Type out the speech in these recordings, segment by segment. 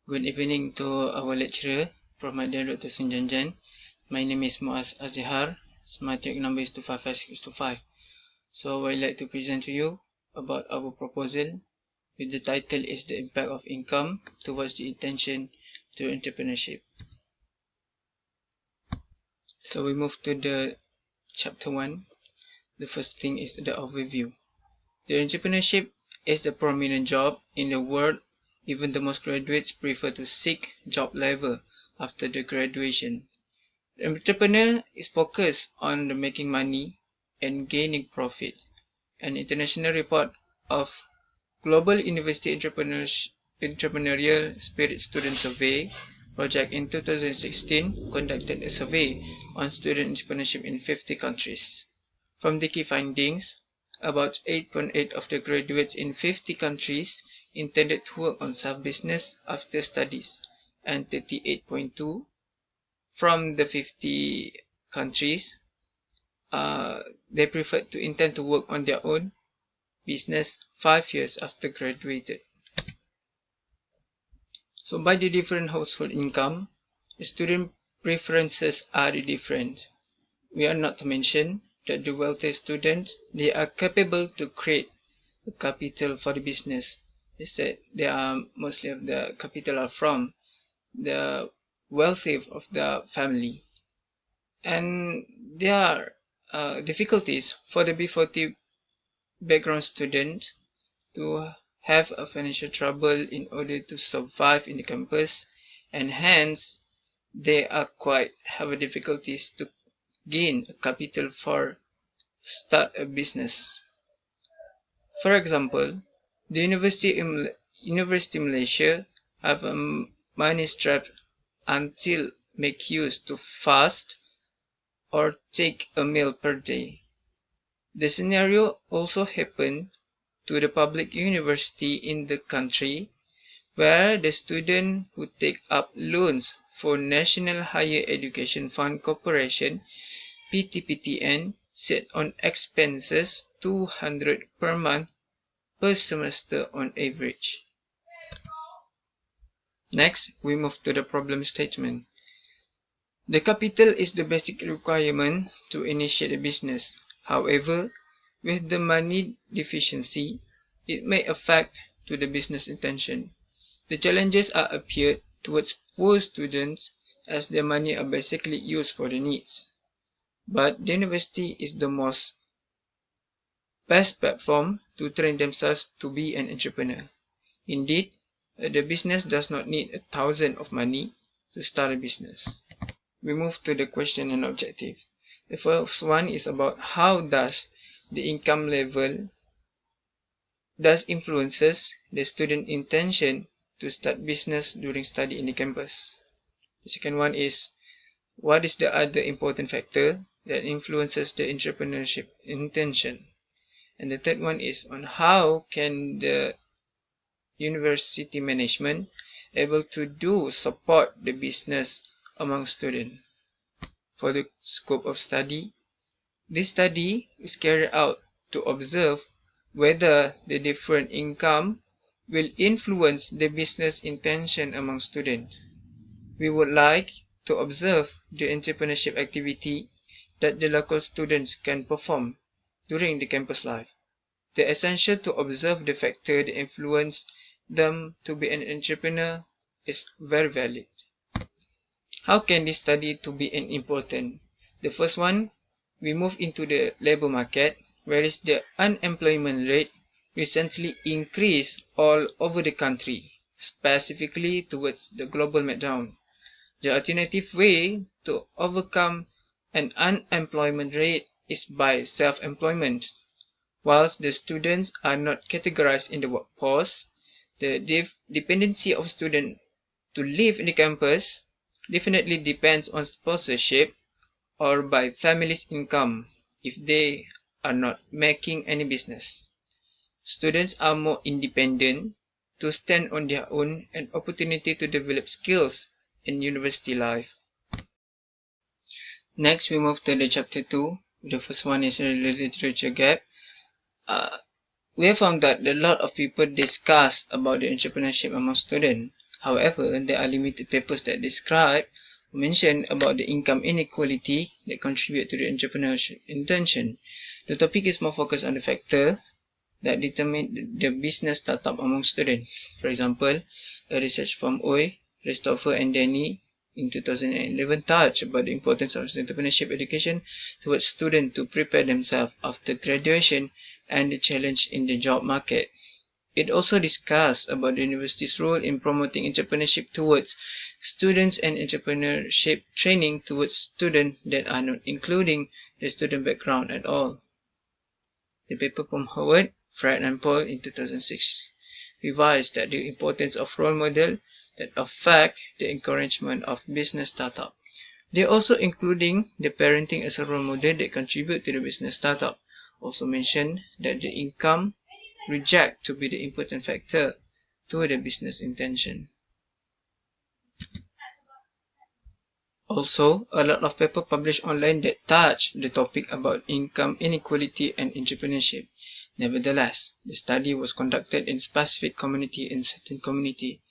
Good evening to our lecturer, Prof. Dr. Sunjanjan. My name is Muaz Azhar. My tag number is 255625. So I would like to present to you about our proposal, with the title is the impact of income towards the intention to entrepreneurship. So we move to the chapter 1. The first thing is the overview. The entrepreneurship is the prominent job in the world. Even the most graduates prefer to seek job level after the graduation. The entrepreneur is focused on the making money and gaining profit. An international report of Global University Entrepreneurial Spirit Student Survey project in 2016 conducted a survey on student entrepreneurship in 50 countries. From the key findings, about 8.8% of the graduates in 50 countries intended to work on self-business after studies, and 38.2% from the 50 countries they preferred to intend to work on their own business 5 years after graduated. So by the different household income, student preferences are different. We are not to mention that the wealthy students, they are capable to create a capital for the business. Instead, they are mostly of the capital are from the wealthy of the family. And there are difficulties for the B40 background student to have a financial trouble in order to survive in the campus, and hence they are quite have difficulties to gain a capital for start a business. For example, the University Malaysia have a money strap until make use to fast or take a meal per day. The scenario also happened to the public university in the country, where the student who take up loans for National Higher Education Fund Corporation (PTPTN) set on expenses 200 per month per semester on average. Next, we move to the problem statement. The capital is the basic requirement to initiate a business. However, with the money deficiency, it may affect to the business intention. The challenges are appeared towards poor students as their money are basically used for the needs. But the university is the most best platform to train themselves to be an entrepreneur. Indeed, the business does not need 1,000 of money to start a business. We move to the question and objective. The first one is about how does the income level influences the student intention to start business during study in the campus. The second one is what is the other important factor that influences the entrepreneurship intention. And the third one is on how can the university management able to support the business among students. For the scope of study, this study is carried out to observe whether the different income will influence the business intention among students. We would like to observe the entrepreneurship activity that the local students can perform during the campus life. The essential to observe the factor that influence them to be an entrepreneur is very valid. How can this study to be an important? The first one, we move into the labor market, whereas the unemployment rate recently increased all over the country, specifically towards the global meltdown. The alternative way to overcome an unemployment rate is by self-employment. Whilst the students are not categorized in the workforce, the dependency of students to live in the campus definitely depends on sponsorship or by family's income if they are not making any business. Students are more independent to stand on their own and opportunity to develop skills in university life. Next, we move to the chapter 2. The first one is the literature gap. We have found that a lot of people discuss about the entrepreneurship among students. However, there are limited papers that describe or mention about the income inequality that contribute to the entrepreneurship intention. The topic is more focused on the factor that determine the business startup among students. For example, a research from Oy, Christopher and Danny in 2011 touched about the importance of entrepreneurship education towards students to prepare themselves after graduation and the challenge in the job market. It also discussed about the university's role in promoting entrepreneurship towards students and entrepreneurship training towards students that are not including the student background at all. The paper from Howard, Fred and Paul in 2006 revised that the importance of role model that affect the encouragement of business startup. They also including the parenting as a role model that contribute to the business startup. Also mentioned that the income reject to be the important factor to the business intention. Also, a lot of papers published online that touch the topic about income inequality and entrepreneurship. Nevertheless, the study was conducted in specific community in certain community.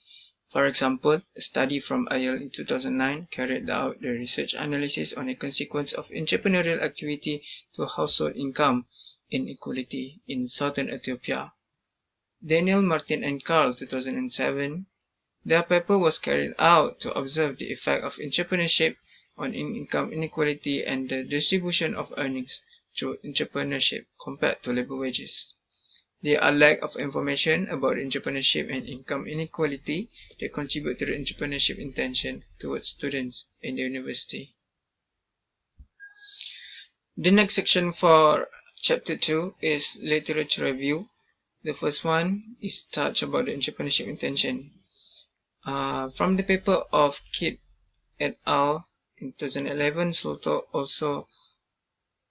For example, a study from IEL in 2009 carried out the research analysis on the consequence of entrepreneurial activity to household income inequality in southern Ethiopia. Daniel, Martin and Carl 2007, their paper was carried out to observe the effect of entrepreneurship on income inequality and the distribution of earnings through entrepreneurship compared to labor wages. There are lack of information about entrepreneurship and income inequality that contribute to the entrepreneurship intention towards students in the university. The next section for Chapter 2 is literature review. The first one is touch about the entrepreneurship intention. From the paper of Kidd et al. In 2011, also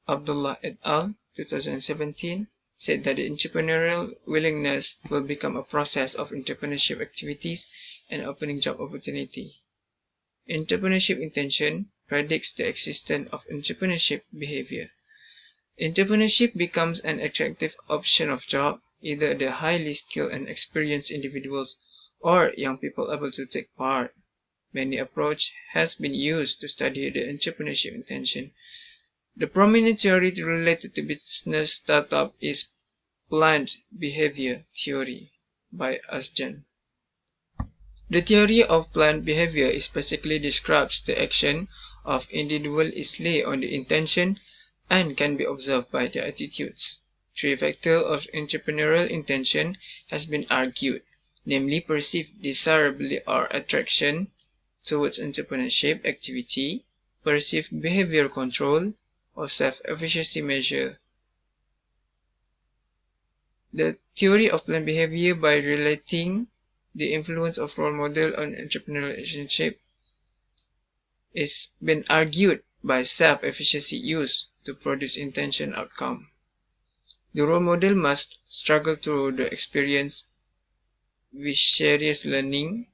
Abdullah et al. 2017, said that the entrepreneurial willingness will become a process of entrepreneurship activities and opening job opportunity. Entrepreneurship intention predicts the existence of entrepreneurship behavior. Entrepreneurship becomes an attractive option of job, either the highly skilled and experienced individuals or young people able to take part. Many approach has been used to study the entrepreneurship intention. The prominent theory related to business startup is planned behavior theory by Asjan. The theory of planned behavior is basically describes the action of individual is laid on the intention and can be observed by their attitudes. Three factors of entrepreneurial intention has been argued, namely perceived desirability or attraction towards entrepreneurship activity, perceived behavior control, or self-efficacy measure. The theory of planned behavior by relating the influence of role model on entrepreneurial relationship is been argued by self-efficacy use to produce intention outcome. The role model must struggle through the experience vicarious learning,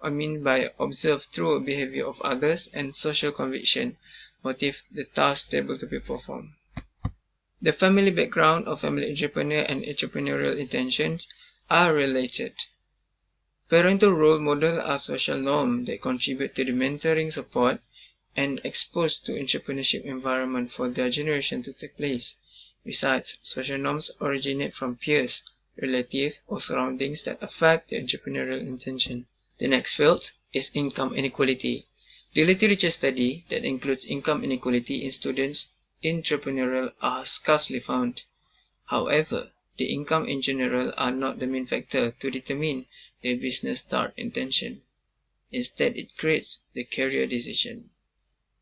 by observed through behavior of others and social conviction, motive the task able to be performed. The family background of family entrepreneur and entrepreneurial intentions are related. Parental role models are social norms that contribute to the mentoring support and exposed to entrepreneurship environment for their generation to take place. Besides, social norms originate from peers, relatives, or surroundings that affect the entrepreneurial intention. The next field is income inequality. The literature study that includes income inequality in students entrepreneurial are scarcely found. However, the income in general are not the main factor to determine the business start intention. Instead, it creates the career decision.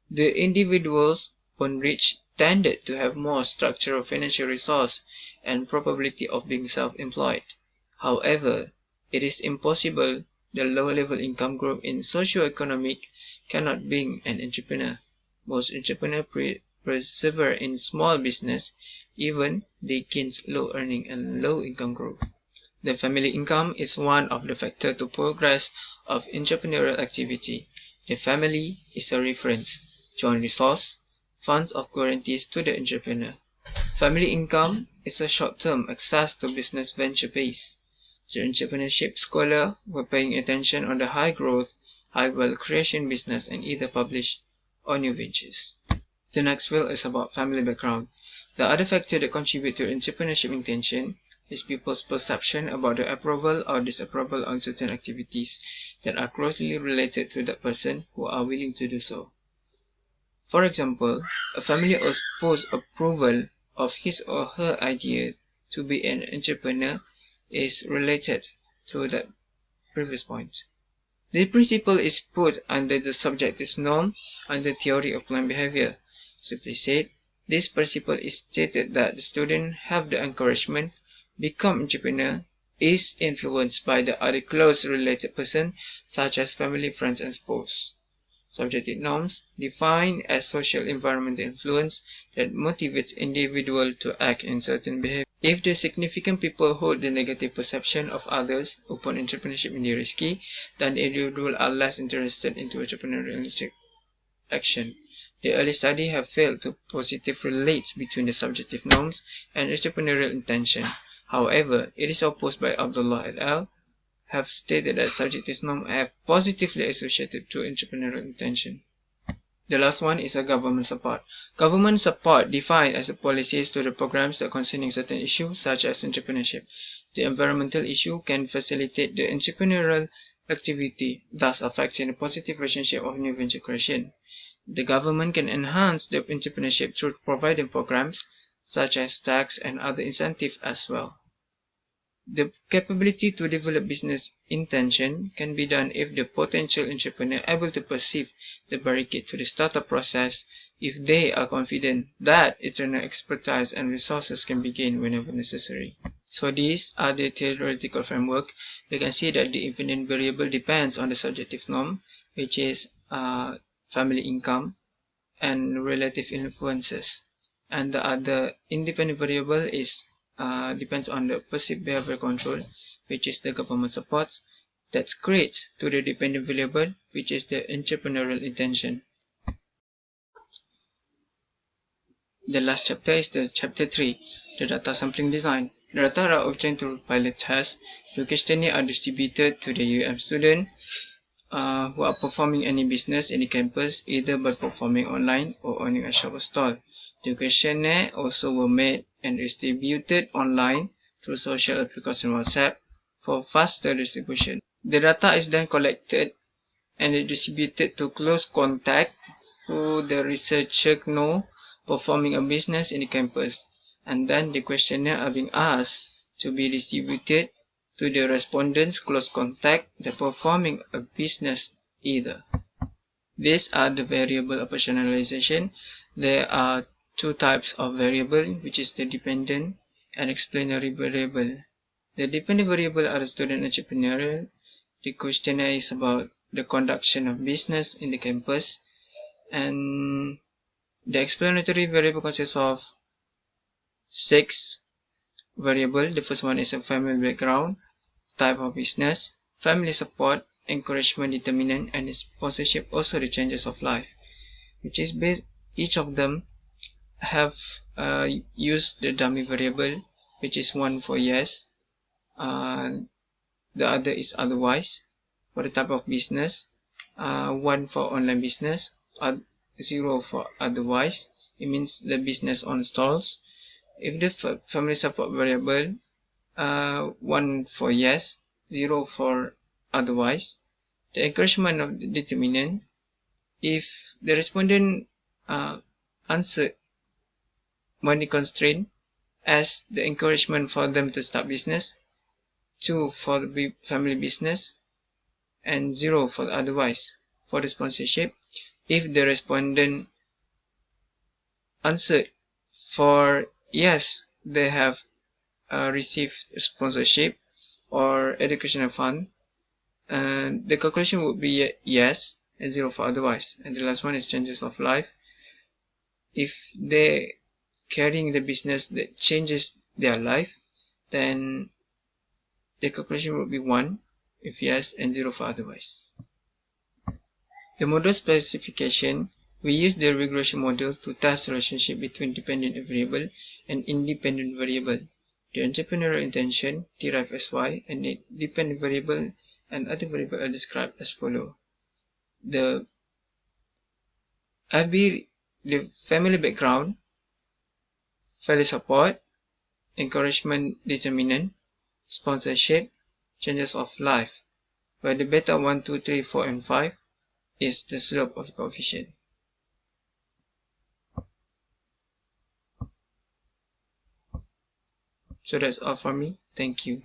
The individuals when rich tended to have more structural financial resource and probability of being self-employed. However, it is impossible the low-level income group in socio-economic cannot be an entrepreneur. Most entrepreneurs persevere in small business, even they gain low earning and low income group. The family income is one of the factors to progress of entrepreneurial activity. The family is a reference, joint resource, funds of guarantees to the entrepreneur. Family income is a short-term access to business venture base. The entrepreneurship scholar were paying attention on the high growth, high wealth creation business and either publish or new ventures. The next field is about family background. The other factor that contributes to entrepreneurship intention is people's perception about the approval or disapproval on certain activities that are closely related to that person who are willing to do so. For example, a family opposed approval of his or her idea to be an entrepreneur is related to that previous point. This principle is put under the subjective norm under theory of learned behavior. Simply said, this principle is stated that the student have the encouragement become entrepreneur is influenced by the other close related person such as family, friends and spouse. Subjective norms defined as social environmental influence that motivates individual to act in certain behavior. If the significant people hold the negative perception of others upon entrepreneurship in the risky, then the individual are less interested into entrepreneurial action. The early study have failed to positively relate between the subjective norms and entrepreneurial intention. However, it is opposed by Abdullah et al. Have stated that subjective norms have positively associated to entrepreneurial intention. The last one is a government support. Government support defined as the policies to the programs that concerning certain issues such as entrepreneurship. The environmental issue can facilitate the entrepreneurial activity, thus affecting the positive relationship of new venture creation. The government can enhance the entrepreneurship through providing programs such as tax and other incentives as well. The capability to develop business intention can be done if the potential entrepreneur able to perceive the barricade to the startup process, if they are confident that internal expertise and resources can be gained whenever necessary. So these are the theoretical framework. We can see that the independent variable depends on the subjective norm, which is family income and relative influences, and the other independent variable is depends on the perceived behavior control, which is the government support, that creates to the dependent variable, which is the entrepreneurial intention. The last chapter is the chapter 3, the data sampling design. The data are obtained through pilot tests. The questionnaire are distributed to the UM student who are performing any business in the campus, either by performing online or owning a shop or stall. The questionnaire also were made and distributed online through social application WhatsApp for faster distribution. The data is then collected and distributed to close contact who the researcher know performing a business in the campus, and then the questionnaire are being asked to be distributed to the respondents' close contact that performing a business either. These are the variable of personalization. There are two types of variable, which is the dependent and explanatory variable. The dependent variable are the student entrepreneurial. The questionnaire is about the conduction of business in the campus, and the explanatory variable consists of 6 variables. The first one is a family background, type of business, family support, encouragement determinant, and sponsorship, also the changes of life, which is based, each of them have used the dummy variable, which is 1 for yes, the other is otherwise. For the type of business, 1 for online business, 0 for otherwise. It means the business on stalls. If the family support variable, 1 for yes, 0 for otherwise. The encouragement of the determinant, if the respondent answered money constraint as the encouragement for them to start business, 2 for the family business, and 0 for the otherwise. For the sponsorship, if the respondent answered for yes, they have received sponsorship or educational fund, and the calculation would be yes and 0 for otherwise. And the last one is changes of life. If they carrying the business that changes their life, then the calculation would be 1 if yes and 0 for otherwise. The model specification, we use the regression model to test the relationship between dependent variable and independent variable. The entrepreneurial intention derived as y, and the dependent variable and other variable are described as follow. The FB, the family background, family support, encouragement determinant, sponsorship, changes of life, where the beta 1, 2, 3, 4, and 5 is the slope of the coefficient. So that's all for me. Thank you.